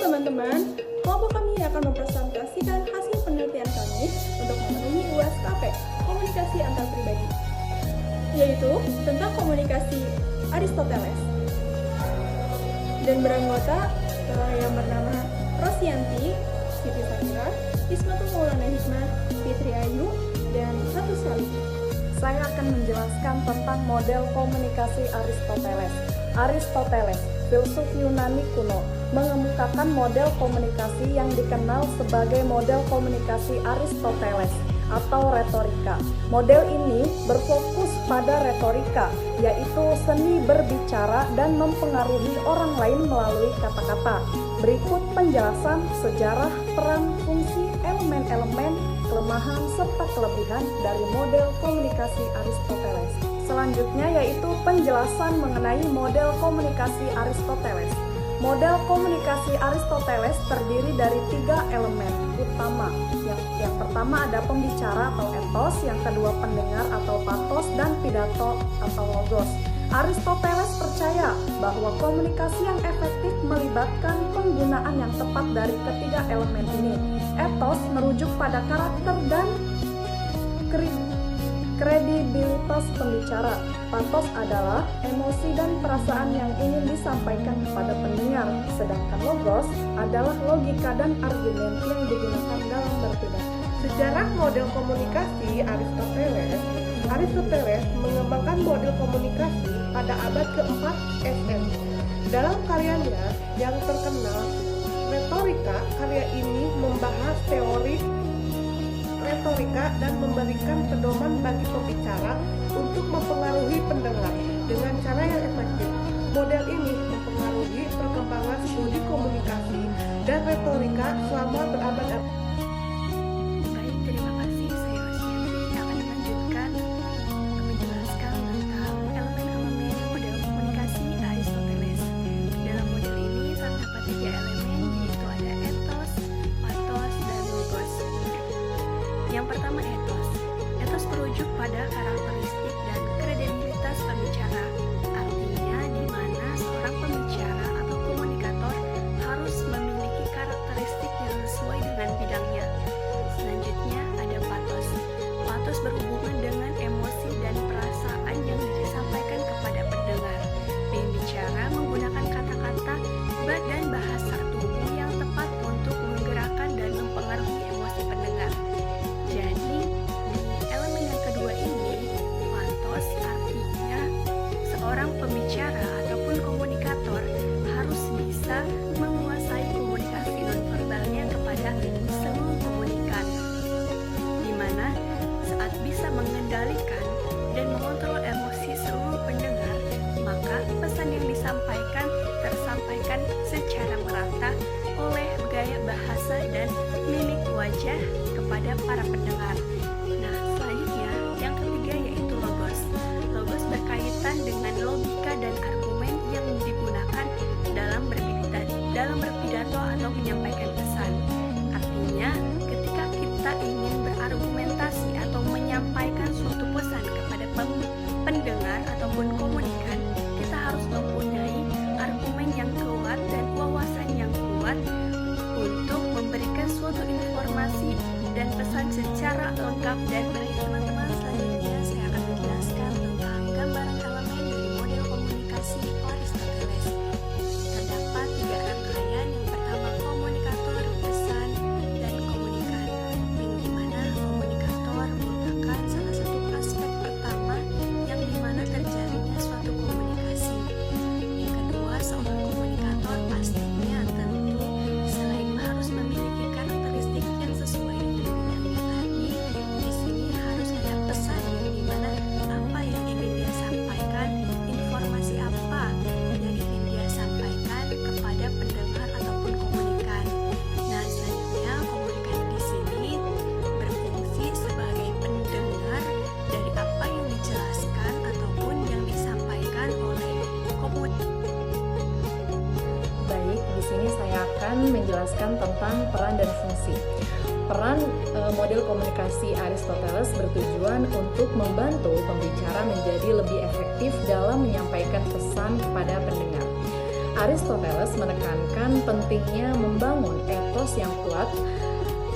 teman-teman, kelompok kami akan mempresentasikan hasil penelitian kami untuk memenuhi UAS-KP, komunikasi antar pribadi, yaitu tentang komunikasi Aristoteles. Dan beranggota yang bernama Rosyanti, Siti Sakira, Ismatul Maulana Hikmah, Fitri Ayu, dan Ratu Sali. Saya akan menjelaskan tentang model komunikasi Aristoteles. Aristoteles, filsuf Yunani kuno, mengemukakan model komunikasi yang dikenal sebagai model komunikasi Aristoteles atau retorika. Model ini berfokus pada retorika, yaitu seni berbicara dan mempengaruhi orang lain melalui kata-kata. Berikut penjelasan sejarah, peran, fungsi, elemen-elemen, kelemahan, serta kelebihan dari model komunikasi Aristoteles. Selanjutnya yaitu penjelasan mengenai model komunikasi Aristoteles. Model komunikasi Aristoteles terdiri dari 3 elemen utama. Yang pertama ada pembicara atau ethos, yang kedua pendengar atau pathos, dan pidato atau logos. Aristoteles percaya bahwa komunikasi yang efektif melibatkan penggunaan yang tepat dari ketiga elemen ini. Ethos merujuk pada karakter dan kredibilitas pembicara. Pathos adalah emosi dan perasaan yang ingin disampaikan kepada pendengar, sedangkan logos adalah logika dan argumen yang digunakan dalam berpidato. Sejarah model komunikasi Aristoteles mengembangkan model komunikasi pada abad ke-4 SM. Dalam karyanya yang terkenal, Retorika, karya ini membahas teori retorika dan memberikan pedoman bagi pembicara untuk mempengaruhi pendengar dengan cara yang efektif. Model ini mempengaruhi perkembangan studi komunikasi dan retorika selama berabad-abad. Baik, terima kasih. Saya Rosyanti akan melanjutkan menjelaskan tentang elemen-elemen model komunikasi Aristoteles. Dalam model ini terdapat 3 elemen, yaitu ada ethos, pathos, dan logos. Yang pertama ethos. Ethos merujuk pada karakteristik dan kredibilitas pembicara. Artinya di mana seorang pembicara atau komunikator harus memiliki karakteristik yang sesuai dengan bidangnya. Selanjutnya ada pathos. Pathos berhubungan dengan emosi dan perasaan yang disampaikan kepada pendengar. Pembicara menggunakan kata-kata dan bahasa tubuh yang tepat untuk menggerakkan dan mempengaruhi emosi pendengar. Jadi, di elemen yang kedua ini, pathos artinya seorang pembicara ataupun komunikator harus bisa menguasai komunikasi nonverbalnya kepada seluruh komunikan, di mana saat bisa mengendalikan dan mengontrol emosi seluruh pendengar, maka pesan yang disampaikan tersampaikan secara merata oleh gaya bahasa dan mimik wajah kepada para pendengar. Nah, selanjutnya yang ketiga yaitu logos. Logos berkaitan dengan logika dan argumen yang digunakan dalam berpidato atau menyampaikan pesan. Artinya, ketika kita ingin berargumentasi atau menyampaikan suatu pesan kepada pendengar ataupun komunikan, kita harus mempunyai argumen yang kuat dan wawasan yang kuat untuk memberikan suatu informasi dan pesan secara lengkap dan baik. Teman-teman, selanjutnya saya akan menjelaskan tentang gambaran elemen dari model komunikasi Aristoteles. Terdapat 3 rangkaian. Yang pertama komunikator, pesan, dan komunikan, yang dimana komunikator merupakan salah satu aspek pertama yang dimana terjalinnya suatu komunikasi. Yang kedua, seorang komunikator pastinya tentu selain harus memiliki karakteristik yang sesuai dengan bidangnya tadi, di sini harus ada pesan yang dimana apa yang ingin dia sampaikan, informasi apa yang ingin dia sampaikan kepada pendengar ataupun komunikan. Nah, selanjutnya komunikan di sini berfungsi sebagai pendengar dari apa yang dijelaskan ataupun yang disampaikan oleh komunikan. Baik, di sini saya akan menjelaskan tentang peran dan fungsi. Peran model komunikasi Aristoteles bertujuan untuk membantu pembicara menjadi lebih efektif dalam menyampaikan pesan kepada pendengar. Aristoteles menekankan pentingnya membangun etos yang kuat,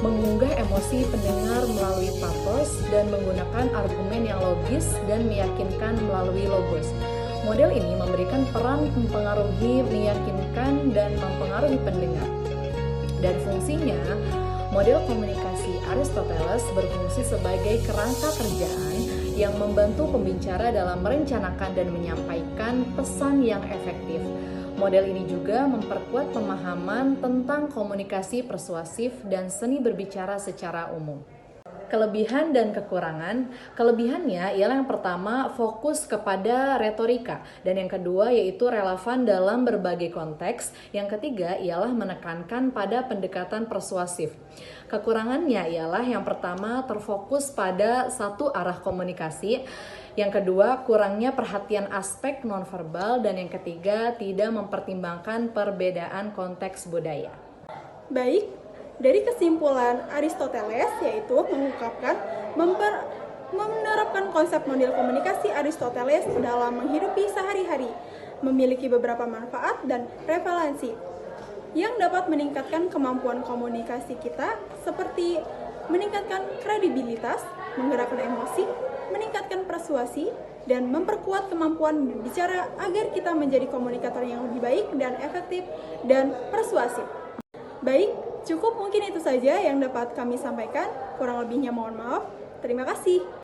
mengunggah emosi pendengar melalui pathos, dan menggunakan argumen yang logis dan meyakinkan melalui logos. Model ini memberikan peran mempengaruhi, meyakinkan, dan mempengaruhi pendengar. Dan fungsinya, model komunikasi Aristoteles berfungsi sebagai kerangka kerjaan yang membantu pembicara dalam merencanakan dan menyampaikan pesan yang efektif. Model ini juga memperkuat pemahaman tentang komunikasi persuasif dan seni berbicara secara umum. Kelebihan dan kekurangan. Kelebihannya ialah yang pertama fokus kepada retorika, dan yang kedua yaitu relevan dalam berbagai konteks. Yang ketiga ialah menekankan pada pendekatan persuasif. Kekurangannya ialah yang pertama terfokus pada satu arah komunikasi, yang kedua kurangnya perhatian aspek nonverbal, dan yang ketiga tidak mempertimbangkan perbedaan konteks budaya. Baik, dari kesimpulan Aristoteles yaitu mengungkapkan menerapkan konsep model komunikasi Aristoteles dalam menghidupi sehari-hari memiliki beberapa manfaat dan prevalensi yang dapat meningkatkan kemampuan komunikasi kita seperti meningkatkan kredibilitas, menggerakkan emosi, meningkatkan persuasi, dan memperkuat kemampuan berbicara agar kita menjadi komunikator yang lebih baik dan efektif dan persuasif. Baik, cukup mungkin itu saja yang dapat kami sampaikan. Kurang lebihnya mohon maaf. Terima kasih.